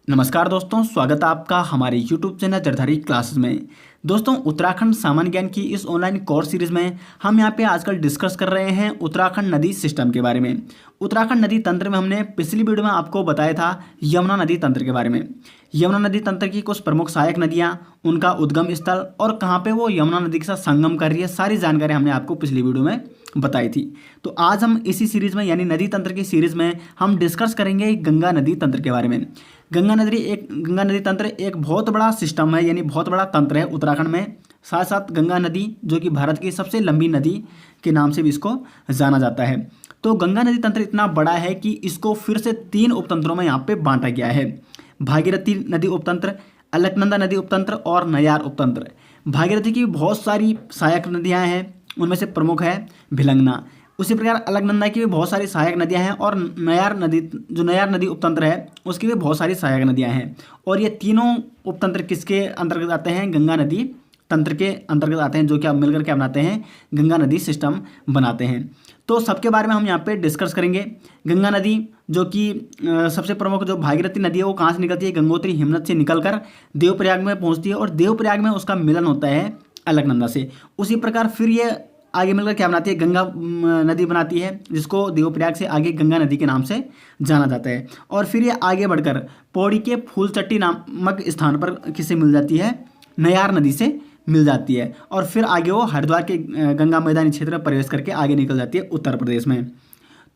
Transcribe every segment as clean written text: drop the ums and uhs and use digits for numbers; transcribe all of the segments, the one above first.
नमस्कार दोस्तों, स्वागत है आपका हमारे YouTube चैनल जरधारी क्लासेस में। दोस्तों, उत्तराखंड सामान्य ज्ञान की इस ऑनलाइन कोर्स सीरीज में हम यहाँ पे आजकल डिस्कस कर रहे हैं उत्तराखंड नदी सिस्टम के बारे में। उत्तराखंड नदी तंत्र में हमने पिछली वीडियो में आपको बताया था यमुना नदी तंत्र के बारे में। यमुना नदी तंत्र की कुछ प्रमुख सहायक नदियाँ, उनका उद्गम स्थल और कहाँ पे वो यमुना नदी के साथ संगम कर रही है, सारी जानकारी हमने आपको पिछली वीडियो में बताई थी। तो आज हम इसी सीरीज में यानी नदी तंत्र की सीरीज में हम डिस्कस करेंगे गंगा नदी तंत्र के बारे में। गंगा नदी तंत्र एक बहुत बड़ा सिस्टम है, यानी बहुत बड़ा तंत्र है उत्तराखंड में। साथ साथ गंगा नदी जो कि भारत की सबसे लंबी नदी के नाम से भी इसको जाना जाता है। तो गंगा नदी तंत्र इतना बड़ा है कि इसको फिर से 3 उपतंत्रों में यहाँ पे बांटा गया है। भागीरथी नदी उपतंत्र, अलकनंदा नदी उपतंत्र और नयार उपतंत्र। भागीरथी की बहुत सारी सहायक नदियाँ हैं, उनमें से प्रमुख है भिलंगना। उसी प्रकार अलकनंदा की भी बहुत सारी सहायक नदियां हैं और नयार नदी उपतंत्र है उसकी भी बहुत सारी सहायक नदियां हैं। और ये तीनों उपतंत्र किसके अंतर्गत आते हैं? गंगा नदी तंत्र के अंतर्गत आते हैं, जो कि आप मिलकर क्या बनाते हैं? गंगा नदी सिस्टम बनाते हैं। तो सबके बारे में हम यहाँ पे डिस्कस करेंगे। गंगा नदी जो कि सबसे प्रमुख जो भागीरथी नदी है वो कहाँ से निकलती है? गंगोत्री हिमनद से निकलकर देवप्रयाग में पहुँचती है और देवप्रयाग में उसका मिलन होता है अलकनंदा से। उसी प्रकार फिर ये आगे मिलकर क्या बनाती है? गंगा नदी बनाती है, जिसको देवप्रयाग से आगे गंगा नदी के नाम से जाना जाता है। और फिर ये आगे बढ़कर पौड़ी के फूलचट्टी नामक स्थान पर किससे मिल जाती है? नयार नदी से मिल जाती है। और फिर आगे वो हरिद्वार के गंगा मैदानी क्षेत्र में प्रवेश करके आगे निकल जाती है उत्तर प्रदेश में।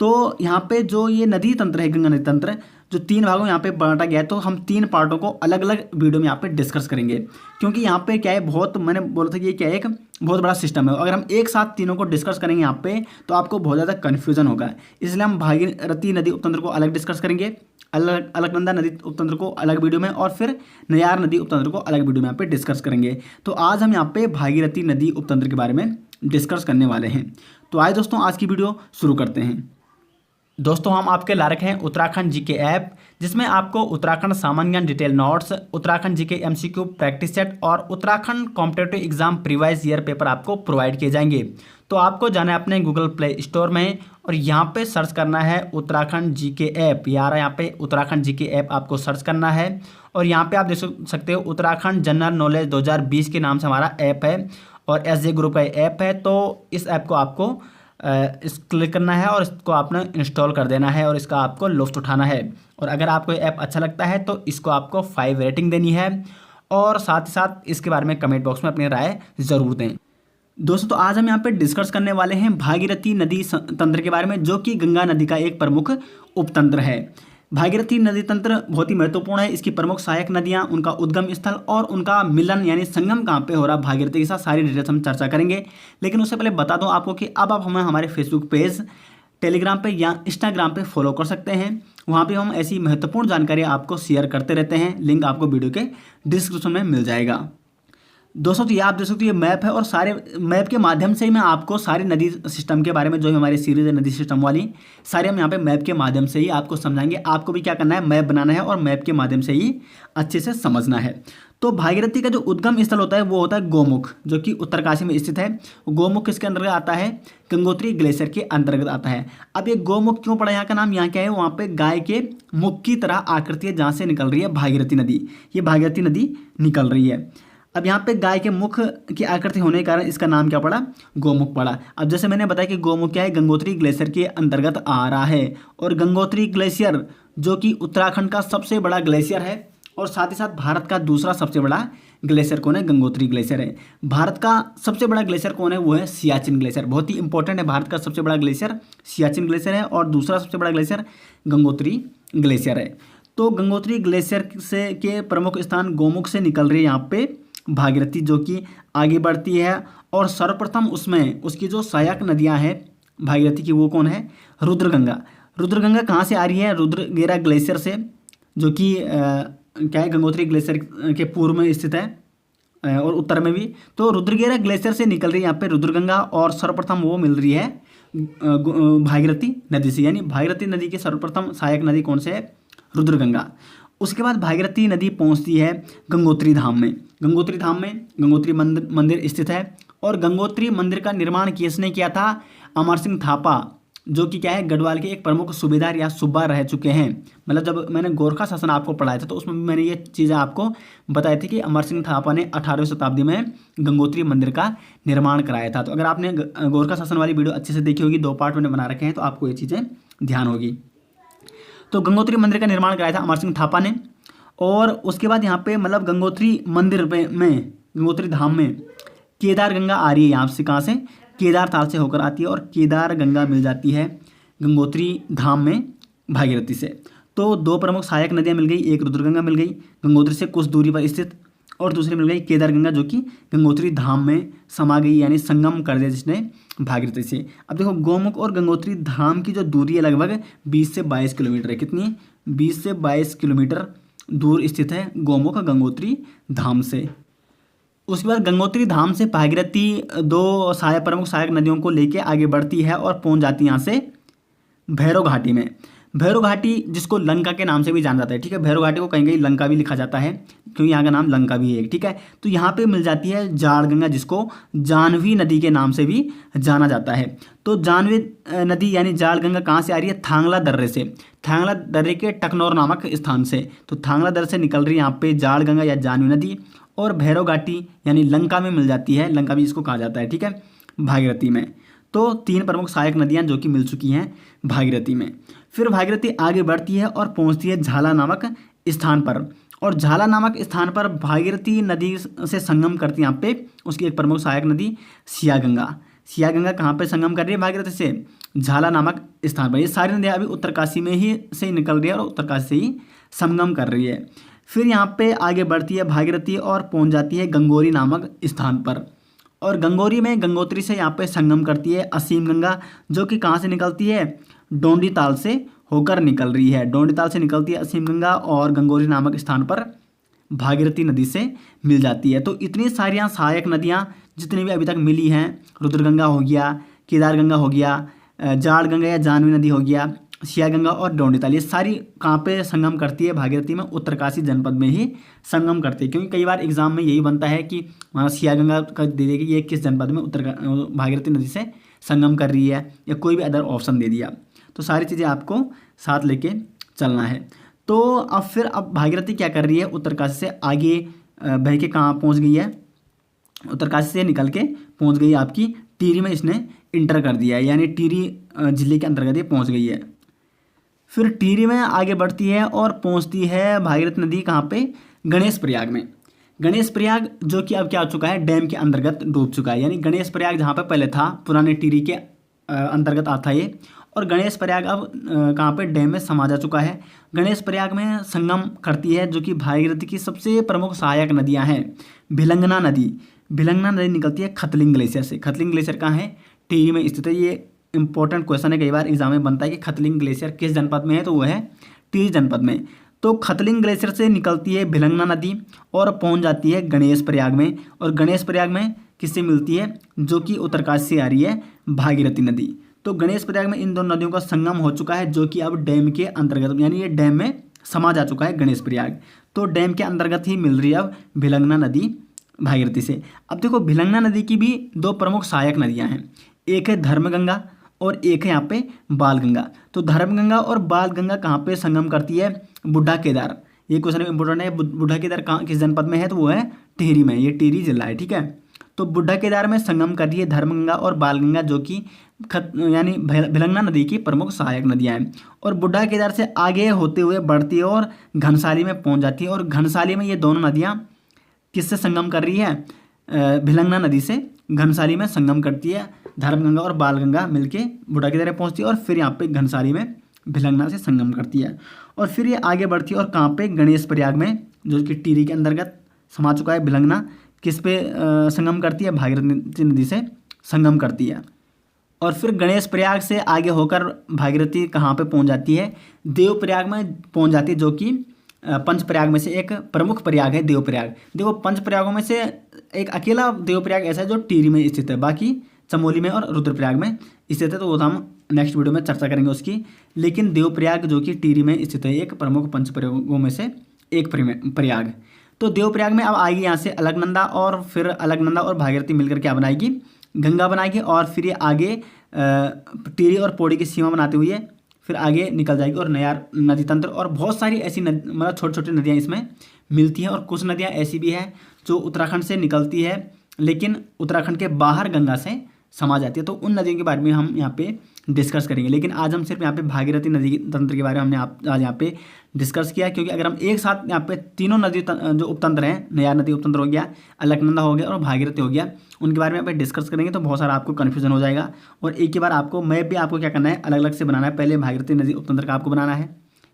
तो यहाँ पे जो ये नदी तंत्र है, गंगा नदी तंत्र जो 3 भागों में यहाँ पे बांटा गया है, तो हम 3 पार्टों को अलग अलग वीडियो में यहाँ पे डिस्कस करेंगे। क्योंकि यहाँ पे क्या है, मैंने बोला था कि ये क्या है, एक बहुत बड़ा सिस्टम है। अगर हम एक साथ तीनों को डिस्कस करेंगे यहाँ पे तो आपको बहुत ज़्यादा कन्फ्यूजन होगा। इसलिए हम भागीरथी नदी उपतंत्र को अलग डिस्कस करेंगे, अलकनंदा नदी उपतंत्र को अलग वीडियो में, और फिर नयार नदी उपतंत्र को अलग वीडियो में यहाँ पे डिस्कस करेंगे। तो आज हम यहाँ पे भागीरथी नदी उपतंत्र के बारे में डिस्कस करने वाले हैं। तो आइए दोस्तों, आज की वीडियो शुरू करते हैं। दोस्तों, हम आपके ला रखे हैं उत्तराखंड जीके ऐप, जिसमें आपको उत्तराखंड सामान्य ज्ञान detail notes, Uttarakhand GK MCQ practice set और Uttarakhand competitive exam previous year paper आपको प्रोवाइड किए जाएंगे। तो आपको जाना है अपने गूगल प्ले स्टोर में और यहाँ पे सर्च करना है उत्तराखंड जीके ऐप। यहाँ पे उत्तराखंड जीके ऐप आपको सर्च करना है और यहाँ पे आप देख सकते हो उत्तराखंड जनरल नॉलेज 2020 के नाम से हमारा ऐप है और एसजे ग्रुप का ऐप है। तो इस ऐप को आपको इस क्लिक करना है और इसको आपने इंस्टॉल कर देना है और इसका आपको लुत्फ़ उठाना है। और अगर आपको ये ऐप अच्छा लगता है तो इसको आपको 5 रेटिंग देनी है और साथ ही साथ इसके बारे में कमेंट बॉक्स में अपनी राय ज़रूर दें। दोस्तों, तो आज हम यहाँ पे डिस्कस करने वाले हैं भागीरथी नदी तंत्र के बारे में, जो कि गंगा नदी का एक प्रमुख उपतंत्र है। भागीरथी नदी तंत्र बहुत ही महत्वपूर्ण है। इसकी प्रमुख सहायक नदियाँ, उनका उद्गम स्थल और उनका मिलन यानी संगम कहाँ पे हो रहा है भागीरथी के साथ, सारी डिटेल्स हम चर्चा करेंगे। लेकिन उससे पहले बता दूं आपको कि अब आप हमें हमारे फेसबुक पेज, टेलीग्राम पे या इंस्टाग्राम पे फॉलो कर सकते हैं। वहाँ पे हम ऐसी महत्वपूर्ण जानकारी आपको शेयर करते रहते हैं। लिंक आपको वीडियो के डिस्क्रिप्शन में मिल जाएगा। दोस्तों, तो ये आप देख सकते हो, ये मैप है और सारे मैप के माध्यम से ही मैं आपको सारी नदी सिस्टम के बारे में, जो हमारी सीरीज है नदी सिस्टम वाली, सारे हम यहाँ पे मैप के माध्यम से ही आपको समझाएंगे। आपको भी क्या करना है, मैप बनाना है और मैप के माध्यम से ही अच्छे से समझना है। तो भागीरथी का जो उद्गम स्थल होता है वो होता है गोमुख, जो कि उत्तरकाशी में स्थित है। गोमुख किसके अंतर्गत आता है? गंगोत्री ग्लेशियर के अंतर्गत आता है। अब ये गोमुख क्यों पड़ा? यहाँ का नाम यहाँ क्या है? वहाँ पे गाय के मुख की तरह आकृति है, जहाँ से निकल रही है भागीरथी नदी। ये भागीरथी नदी निकल रही है। अब यहाँ पे गाय के मुख की आकृति होने के कारण इसका नाम क्या पड़ा? गोमुख पड़ा। अब जैसे मैंने बताया कि गोमुख क्या है, गंगोत्री ग्लेशियर के अंतर्गत आ रहा है। और गंगोत्री ग्लेशियर जो कि उत्तराखंड का सबसे बड़ा ग्लेशियर है और साथ ही साथ भारत का दूसरा सबसे बड़ा ग्लेशियर कौन है? गंगोत्री ग्लेशियर है। भारत का सबसे बड़ा ग्लेशियर कौन है? वो है सियाचिन ग्लेशियर। बहुत ही इंपॉर्टेंट है, भारत का सबसे बड़ा ग्लेशियर सियाचिन ग्लेशियर है और दूसरा सबसे बड़ा ग्लेशियर गंगोत्री ग्लेशियर है। तो गंगोत्री ग्लेशियर से के प्रमुख स्थान गोमुख से निकल रही है यहाँ पे भागीरथी, जो कि आगे बढ़ती है। और सर्वप्रथम उसमें उसकी जो सहायक नदियां हैं भागीरथी की, वो कौन है? रुद्रगंगा। रुद्रगंगा कहाँ से आ रही है? रुद्रगेरा ग्लेशियर से, जो कि क्या है, गंगोत्री ग्लेशियर के पूर्व में स्थित है और उत्तर में भी। तो रुद्रगेरा ग्लेशियर से निकल रही है यहाँ पे रुद्रगंगा और सर्वप्रथम वो मिल रही है भागीरथी नदी से। यानी भागीरथी नदी की सर्वप्रथम सहायक नदी कौन से है? रुद्रगंगा। उसके बाद भागीरथी नदी पहुंचती है गंगोत्री धाम में। गंगोत्री धाम में गंगोत्री मंदिर स्थित है और गंगोत्री मंदिर का निर्माण किसने किया था? अमर सिंह थापा जो कि क्या है, गढ़वाल के एक प्रमुख सूबेदार या सूबा रह चुके हैं। मतलब जब मैंने गोरखा शासन आपको पढ़ाया था तो उसमें भी मैंने ये चीज़ें आपको बताई थी कि अमर सिंह थापा ने 18वीं शताब्दी में गंगोत्री मंदिर का निर्माण कराया था। तो अगर आपने गोरखा शासन वाली वीडियो अच्छे से देखी होगी, 2 पार्ट मैंने बना रखे हैं, तो आपको ये चीज़ें ध्यान होगी। तो गंगोत्री मंदिर का निर्माण कराया था अमर सिंह थापा ने। और उसके बाद यहाँ पे मतलब गंगोत्री मंदिर में गंगोत्री धाम में केदार गंगा आ रही है। यहाँ से कहाँ से, केदार ताल से होकर आती है और केदार गंगा मिल जाती है गंगोत्री धाम में भागीरथी से। तो 2 प्रमुख सहायक नदियाँ मिल गई, एक रुद्रगंगा मिल गई गंगोत्री से कुछ दूरी पर स्थित, और दूसरी मिल गई केदार गंगा जो कि गंगोत्री धाम में समा गई, यानी संगम कर दिया जिसने भागीरथी से। अब देखो गोमुख और गंगोत्री धाम की जो दूरी है लगभग 20 से 22 किलोमीटर है। कितनी, 20 से 22 किलोमीटर दूर स्थित है गोमुख गंगोत्री धाम से। उसके बाद गंगोत्री धाम से भागीरथी 2 प्रमुख सहायक नदियों को लेके आगे बढ़ती है और पहुंच जाती है यहाँ से भैरव घाटी में। भैरव घाटी जिसको लंका के नाम से भी जाना जाता है, ठीक है। भैरव घाटी को कहीं कहीं लंका भी लिखा जाता है क्योंकि यहाँ का नाम लंका भी है, ठीक है। तो यहाँ पे मिल जाती है जाड़ गंगा जिसको जानवी नदी के नाम से भी जाना जाता है। तो जानवी नदी यानी जाड़ गंगा कहाँ से आ रही है, थांगला दर्रे से, थांगला दर्रे के टकनौर नामक स्थान से। तो थांगला दर्रे से निकल रही है यहाँ पे जाड़ गंगा या जानवी नदी, और भैरव घाटी यानी लंका में मिल जाती है, लंका भी इसको कहा जाता है, ठीक है, भागीरथी में। तो 3 प्रमुख सहायक नदियाँ जो कि मिल चुकी हैं भागीरथी में। फिर भागीरथी आगे बढ़ती है और पहुंचती है झाला नामक स्थान पर, और झाला नामक स्थान पर भागीरथी नदी से संगम करती है यहाँ पे उसकी एक प्रमुख सहायक नदी सियागंगा। सियागंगा कहाँ पे संगम कर रही है भागीरथी से, झाला नामक स्थान पर। ये सारी नदियाँ अभी उत्तरकाशी में ही से निकल रही है और उत्तरकाशी से ही संगम कर रही है। फिर यहाँ पे आगे बढ़ती है भागीरथी और पहुँच जाती है गंगोरी नामक स्थान पर, और गंगोरी में गंगोत्री से यहाँ पे संगम करती है असीम गंगा जो कि कहाँ से निकलती है, डोंडी ताल से होकर निकल रही है। डोंडी ताल से निकलती है असीम गंगा और गंगोरी नामक स्थान पर भागीरथी नदी से मिल जाती है। तो इतनी सारी सहायक नदियाँ जितनी भी अभी तक मिली हैं, रुद्रगंगा हो गया, केदार गंगा हो गया, जाड़ गंगा या जानवी नदी हो गया, सियागंगा और डोंडी ताल, ये सारी कहाँ पे संगम करती है, भागीरथी में, उत्तरकाशी जनपद में ही संगम करती है। क्योंकि कई बार एग्जाम में यही बनता है कि वहाँ सियागंगा का दे देगी ये किस जनपद में भागीरथी नदी से संगम कर रही है, या कोई भी अदर ऑप्शन दे दिया। तो सारी चीज़ें आपको साथ लेके चलना है। तो अब भागीरथी क्या कर रही है, उत्तरकाशी से आगे बह के कहाँ पहुँच गई है, उत्तरकाशी से निकल के पहुँच गई आपकी टिहरी में, इसने इंटर कर दिया है, यानी टिहरी जिले के अंतर्गत ये पहुँच गई है। फिर टिहरी में आगे बढ़ती है और पहुंचती है भागीरथी नदी कहाँ पे, गणेश प्रयाग में। गणेश प्रयाग जो कि अब क्या हो चुका है, डैम के अंतर्गत डूब चुका है। यानी गणेश प्रयाग जहाँ पे पहले था पुराने टिहरी के अंतर्गत आता है ये, और गणेश प्रयाग अब कहाँ पे, डैम में समा जा चुका है। गणेश प्रयाग में संगम करती है जो कि भागीरथी की सबसे प्रमुख सहायक नदियाँ हैं भिलंगना नदी। भिलंगना नदी निकलती है खतलिंग ग्लेशियर से। खतलिंग ग्लेशियर कहाँ है, टिहरी में स्थित है। ये इंपॉर्टेंट क्वेश्चन है, कई बार एग्जाम में बनता है कि खतलिंग ग्लेशियर किस जनपद में है, तो वो है टिहरी जनपद में। तो खतलिंग ग्लेशियर से निकलती है भिलंगना नदी और पहुंच जाती है गणेश प्रयाग में, और गणेश प्रयाग में किससे मिलती है, जो कि उत्तरकाशी से आ रही है भागीरथी नदी। तो गणेश प्रयाग में इन दोनों नदियों का संगम हो चुका है जो कि अब डैम के अंतर्गत, यानी ये डैम में समा जा चुका है गणेश प्रयाग। तो डैम के अंतर्गत ही मिल रही है अब भिलंगना नदी भागीरथी से। अब देखो भिलंगना नदी की भी 2 प्रमुख सहायक नदियाँ हैं, एक है धर्मगंगा और एक है यहाँ पे बालगंगा। तो धर्मगंगा और बालगंगा कहाँ पे संगम करती है, बुढ़ा केदार। ये क्वेश्चन इंपॉर्टेंट है, बुढ़ा केदार कहाँ किस जनपद में है, तो वो है टिहरी में, ये टिहरी जिला है, ठीक है। तो बुढ़ा केदार में संगम कर रही है धर्मगंगा और बालगंगा जो कि यानी भिलंगना नदी की प्रमुख सहायक नदियाँ हैं। और बुढ़ा केदार से आगे होते हुए बढ़ती है और घनसाली में पहुँच जाती है, और घनसाली में ये दोनों नदियाँ किससे संगम कर रही है, भिलंगना नदी से घनसाली में संगम करती है। धर्मगंगा और बालगंगा मिलके बुढ़ा केदार में पहुँचती है और फिर यहाँ पे घनसाली में भिलंगना से संगम करती है, और फिर ये आगे बढ़ती है और कहाँ पे, गणेश प्रयाग में जो कि टिहरी के अंतर्गत समा चुका है। भिलंगना किस पे संगम करती है, भागीरथी नदी से संगम करती है। और फिर गणेश प्रयाग से आगे होकर भागीरथी कहाँ पे पहुँच जाती है, देवप्रयाग में पहुँच जाती है, जो कि पंच प्रयाग में से एक प्रमुख प्रयाग है देवप्रयाग। देखो पंच प्रयागों में से एक अकेला देवप्रयाग ऐसा है जो टिहरी में स्थित है, बाकी चमोली में और रुद्रप्रयाग में स्थित है, तो वो हम नेक्स्ट वीडियो में चर्चा करेंगे उसकी। लेकिन देवप्रयाग जो कि टिहरी में स्थित है, एक प्रमुख पंच प्रयागों में से एक प्रयाग। तो देवप्रयाग में अब आएगी यहाँ से अलकनंदा, और फिर अलकनंदा और भागीरथी मिलकर क्या बनाएगी, गंगा बनाएगी, और फिर ये आगे टिहरी और पौड़ी की सीमा बनाते हुए फिर आगे निकल जाएगी। और नयार नदी तंत्र और बहुत सारी ऐसी मतलब छोटी छोटी नदियाँ इसमें मिलती हैं। और कुछ नदियाँ ऐसी भी हैं जो उत्तराखंड से निकलती है लेकिन उत्तराखंड के बाहर गंगा से समा जाती है। तो उन नदियों के बारे में हम यहाँ पे डिस्कस करेंगे। लेकिन आज हम सिर्फ यहाँ पे भागीरथी नदी तंत्र के बारे में हमने आज यहाँ पे डिस्कस किया, क्योंकि अगर हम एक साथ यहाँ पे तीनों नदी जो उपतंत्र हैं, नयार नदी उपतंत्र हो गया, अलकनंदा हो गया और भागीरथी हो गया, उनके बारे में यहाँ पे डिस्कस करेंगे तो बहुत सारा आपको कन्फ्यूजन हो जाएगा। और एक ही बार आपको मैप भी आपको क्या करना है, अलग अलग से बनाना है। पहले भागीरथी नदी उपतंत्र का आपको बनाना है,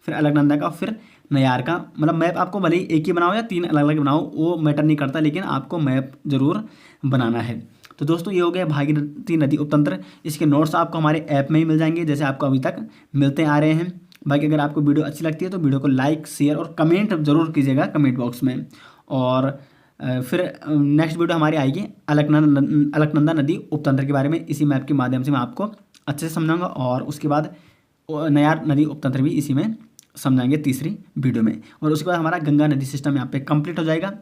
फिर अलकनंदा का, फिर नयार का। मतलब मैप आपको भले ही एक ही बनाओ या तीन अलग अलग बनाओ, वो मैटर नहीं करता, लेकिन आपको मैप जरूर बनाना है। तो दोस्तों ये हो गया भागीरथी नदी उपतंत्र। इसके नोट्स आपको हमारे ऐप में ही मिल जाएंगे, जैसे आपको अभी तक मिलते आ रहे हैं। बाकी अगर आपको वीडियो अच्छी लगती है तो वीडियो को लाइक, शेयर और कमेंट जरूर कीजिएगा कमेंट बॉक्स में। और फिर नेक्स्ट वीडियो हमारी आएगी अलकनंदा नदी उपतंत्र के बारे में। इसी मैप के माध्यम से मैं आपको अच्छे से समझाऊंगा और उसके बाद नयार नदी उपतंत्र भी इसी में समझाएंगे तीसरी वीडियो में। और उसके बाद हमारा गंगा नदी सिस्टम यहाँ पे कंप्लीट हो जाएगा।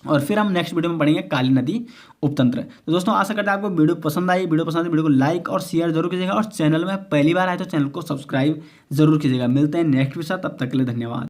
और फिर हम नेक्स्ट वीडियो में पढ़ेंगे काली नदी उपतंत्र। तो दोस्तों आशा करते हैं आपको वीडियो पसंद आई। वीडियो पसंद आई वीडियो को लाइक और शेयर जरूर कीजिएगा। और चैनल में पहली बार आए तो चैनल को सब्सक्राइब जरूर कीजिएगा। मिलते हैं नेक्स्ट वीडियो, तब तक के लिए धन्यवाद।